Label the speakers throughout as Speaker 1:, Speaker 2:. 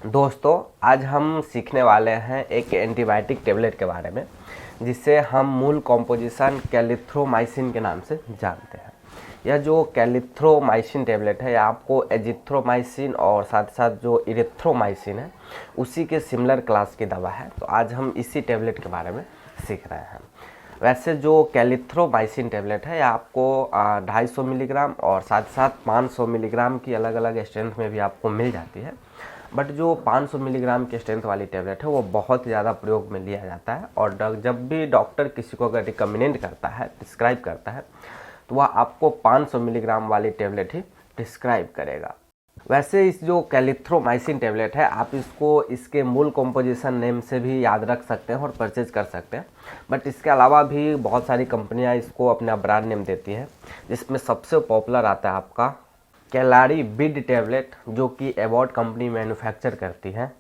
Speaker 1: दोस्तों, आज हम सीखने वाले हैं एक एंटीबायोटिक टेबलेट के बारे में जिसे हम मूल कॉम्पोजिशन कैलिथ्रोमाइसिन के नाम से जानते हैं। यह जो कैलिथ्रोमाइसिन टेबलेट है, यह आपको एजिथ्रोमाइसिन और साथ साथ जो इरिथ्रोमाइसिन है उसी के सिमिलर क्लास की दवा है। तो आज हम इसी टेबलेट के बारे में सीख रहे हैं। वैसे जो कैलिथ्रोमाइसिन टेबलेट है, यह आपको 250 मिलीग्राम और साथ साथ 500 मिलीग्राम की अलग अलग स्ट्रेंथ में भी आपको मिल जाती है। बट जो 500 मिलीग्राम की स्ट्रेंथ वाली टेबलेट है वो बहुत ज़्यादा प्रयोग में लिया जाता है, और जब भी डॉक्टर किसी को अगर रिकमेंड करता है, प्रिस्क्राइब करता है, तो वह आपको 500 मिलीग्राम वाली टेबलेट ही प्रिस्क्राइब करेगा। वैसे इस जो कैलिथ्रोमाइसिन टेबलेट है, आप इसको इसके मूल कॉम्पोजिशन नेम से भी याद रख सकते हैं और परचेज कर सकते हैं। बट इसके अलावा भी बहुत सारी कंपनियां इसको अपना ब्रांड नेम देती है, जिसमें सबसे पॉपुलर आता है आपका कैलारीबिड टेबलेट, जो कि एबॉट कंपनी मैन्युफैक्चर करती है।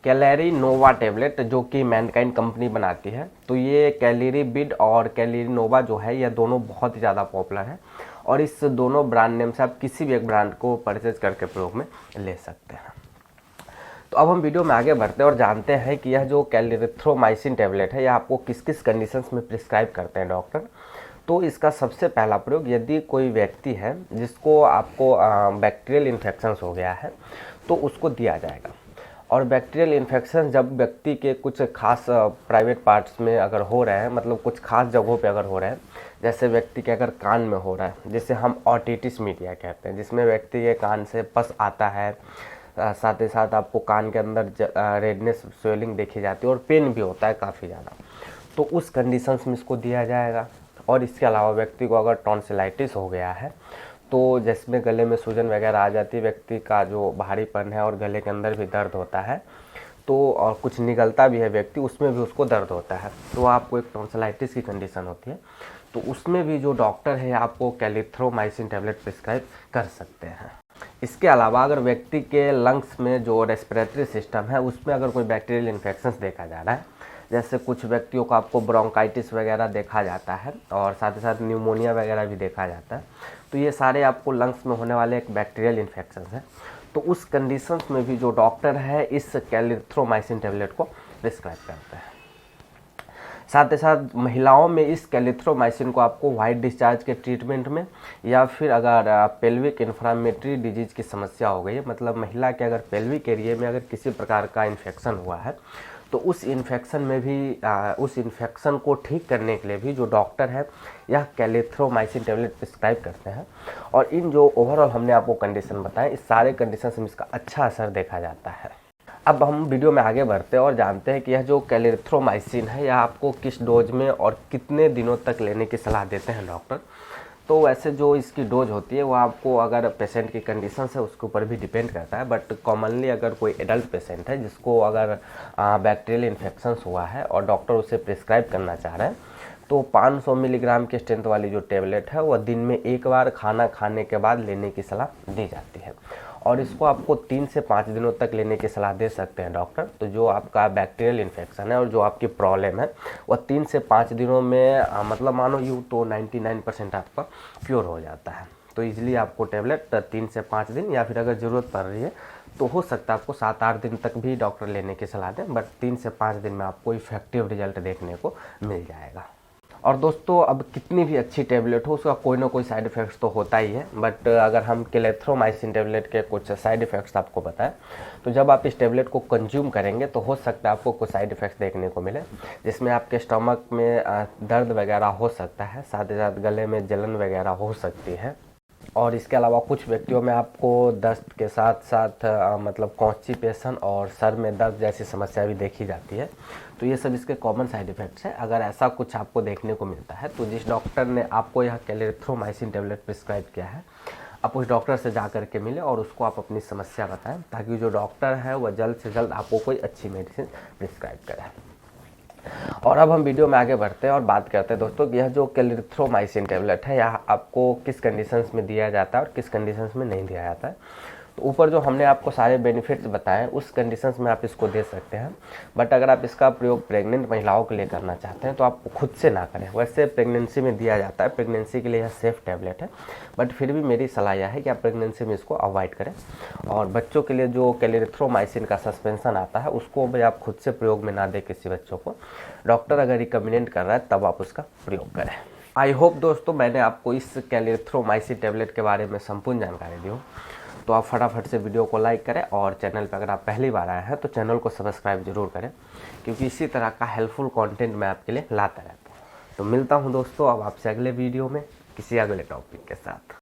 Speaker 1: कैलेरिनोवा टेबलेट, जो कि मैनकाइंड कंपनी बनाती है। तो ये कैलेरीबिड और कैलेरिनोवा जो है, यह दोनों बहुत ही ज़्यादा पॉपुलर है, और इस दोनों ब्रांड नेम से आप किसी भी एक ब्रांड को परचेज करके प्रयोग में ले सकते हैं। तो अब हम वीडियो में आगे बढ़ते हैं और जानते हैं कि यह जो कैलिथ्रोमाइसिन टेबलेट है, यह आपको किस किस कंडीशंस में प्रिस्क्राइब करते हैं डॉक्टर। तो इसका सबसे पहला प्रयोग, यदि कोई व्यक्ति है जिसको आपको बैक्टीरियल इन्फेक्शंस हो गया है, तो उसको दिया जाएगा। और बैक्टीरियल इन्फेक्शन जब व्यक्ति के कुछ खास प्राइवेट पार्ट्स में अगर हो रहे हैं, मतलब कुछ खास जगहों पे अगर हो रहे हैं, जैसे व्यक्ति के अगर कान में हो रहा है, जिसे हम ऑटिटिस मीडिया कहते हैं, जिसमें व्यक्ति के कान से पस आता है, साथ ही साथ आपको कान के अंदर रेडनेस, स्वेलिंग देखी जाती है और पेन भी होता है काफ़ी ज़्यादा, तो उस कंडीशंस में इसको दिया जाएगा। और इसके अलावा व्यक्ति को अगर टॉन्सिलाइटिस हो गया है, तो जिसमें गले में सूजन वगैरह आ जाती है, व्यक्ति का जो भारीपन है और गले के अंदर भी दर्द होता है, तो और कुछ निगलता भी है व्यक्ति, उसमें भी उसको दर्द होता है, तो आपको एक टॉन्सिलाइटिस की कंडीशन होती है, तो उसमें भी जो डॉक्टर है आपको कैलिथ्रोमाइसिन टेबलेट प्रिस्क्राइब कर सकते हैं। इसके अलावा अगर व्यक्ति के लंग्स में जो रेस्पिरेटरी सिस्टम है उसमें अगर कोई बैक्टीरियल इन्फेक्शंस देखा जा रहा है, जैसे कुछ व्यक्तियों को आपको ब्रोंकाइटिस वगैरह देखा जाता है और साथ ही साथ न्यूमोनिया वगैरह भी देखा जाता है, तो ये सारे आपको लंग्स में होने वाले एक बैक्टीरियल इन्फेक्शंस हैं। तो उस कंडीशंस में भी जो डॉक्टर है इस कैलिथ्रोमाइसिन टेबलेट को प्रिस्क्राइब करते हैं। साथ ही साथ महिलाओं में इस कैलिथ्रोमाइसिन को आपको वाइट डिस्चार्ज के ट्रीटमेंट में, या फिर अगर पेल्विक इन्फ्लामेटरी डिजीज की समस्या हो गई है, मतलब महिला के अगर पेल्विक एरिया में अगर किसी प्रकार का इन्फेक्शन हुआ है, तो उस इन्फेक्शन में भी उस इन्फेक्शन को ठीक करने के लिए भी जो डॉक्टर है यह कैलिथ्रोमाइसिन टेबलेट प्रिस्क्राइब करते हैं। और इन जो ओवरऑल हमने आपको कंडीशन बताए, इस सारे कंडीशन में इसका अच्छा असर देखा जाता है। अब हम वीडियो में आगे बढ़ते हैं और जानते हैं कि यह जो कैलिथ्रोमाइसिन है, यह आपको किस डोज में और कितने दिनों तक लेने की सलाह देते हैं डॉक्टर। तो वैसे जो इसकी डोज होती है वो आपको अगर पेशेंट की कंडीशन है उसके ऊपर भी डिपेंड करता है, बट कॉमनली अगर कोई एडल्ट पेशेंट है जिसको अगर बैक्टीरियल इन्फेक्शंस हुआ है और डॉक्टर उसे प्रिस्क्राइब करना चाह रहे हैं, तो 500 मिलीग्राम की स्ट्रेंथ वाली जो टेबलेट है वह दिन में एक बार खाना खाने के बाद लेने की सलाह दी जाती है, और इसको आपको 3 से 5 दिनों तक लेने की सलाह दे सकते हैं डॉक्टर। तो जो आपका बैक्टीरियल इन्फेक्शन है और जो आपकी प्रॉब्लम है वह 3 से 5 दिनों में मतलब मानो यूँ तो 99% आपका क्योर हो जाता है। तो इजीली आपको टेबलेट 3 से 5 दिन, या फिर अगर ज़रूरत पड़ रही है तो हो सकता है आपको 7-8 दिन तक भी डॉक्टर लेने की सलाह दें, बट 3 से 5 दिन में आपको इफेक्टिव रिजल्ट देखने को मिल जाएगा। और दोस्तों, अब कितनी भी अच्छी टेबलेट हो उसका कोई ना कोई साइड इफ़ेक्ट्स तो होता ही है, बट अगर हम कैलिथ्रोमाइसिन टेबलेट के कुछ साइड इफ़ेक्ट्स आपको बताएं, तो जब आप इस टेबलेट को कंज्यूम करेंगे तो हो सकता है आपको कुछ साइड इफ़ेक्ट्स देखने को मिले, जिसमें आपके स्टमक में दर्द वगैरह हो सकता है, साथ ही साथ गले में जलन वगैरह हो सकती है, और इसके अलावा कुछ व्यक्तियों में आपको दस्त के साथ साथ मतलब कॉन्स्टिपेशन और सर में दर्द जैसी समस्या भी देखी जाती है। तो ये सब इसके कॉमन साइड इफ़ेक्ट्स हैं। अगर ऐसा कुछ आपको देखने को मिलता है तो जिस डॉक्टर ने आपको यह कैलिथ्रोमाइसिन टेबलेट प्रिस्क्राइब किया है, आप उस डॉक्टर से जा कर के मिले और उसको आप अपनी समस्या बताएं, ताकि जो डॉक्टर है वह जल्द से जल्द आपको कोई अच्छी मेडिसिन प्रिस्क्राइब करे। और अब हम वीडियो में आगे बढ़ते हैं और बात करते हैं दोस्तों कि यह जो कैलिथ्रोमाइसिन टेबलेट है यह आपको किस कंडीशंस में दिया जाता है और किस कंडीशंस में नहीं दिया जाता है। तो ऊपर जो हमने आपको सारे बेनिफिट्स बताए उस कंडीशंस में आप इसको दे सकते हैं। बट अगर आप इसका प्रयोग प्रेग्नेंट महिलाओं के लिए करना चाहते हैं तो आप खुद से ना करें। वैसे प्रेगनेंसी में दिया जाता है, प्रेगनेंसी के लिए यह सेफ टैबलेट है, बट फिर भी मेरी सलाह यह है कि आप प्रेगनेंसी में इसको अवॉइड करें। और बच्चों के लिए जो क्लेरिथ्रोमाइसिन का सस्पेंशन आता है उसको भी आप खुद से प्रयोग में ना दें किसी बच्चों को। डॉक्टर अगर रिकमेंड कर रहा है तब आप उसका प्रयोग करें। आई होप दोस्तों मैंने आपको इस क्लेरिथ्रोमाइसिन टैबलेट के बारे में संपूर्ण जानकारी दी हो। तो आप फटाफट से वीडियो को लाइक करें और चैनल पर अगर आप पहली बार आए हैं तो चैनल को सब्सक्राइब जरूर करें, क्योंकि इसी तरह का हेल्पफुल कंटेंट मैं आपके लिए लाता रहता हूँ। तो मिलता हूँ दोस्तों अब आपसे अगले वीडियो में किसी अगले टॉपिक के साथ।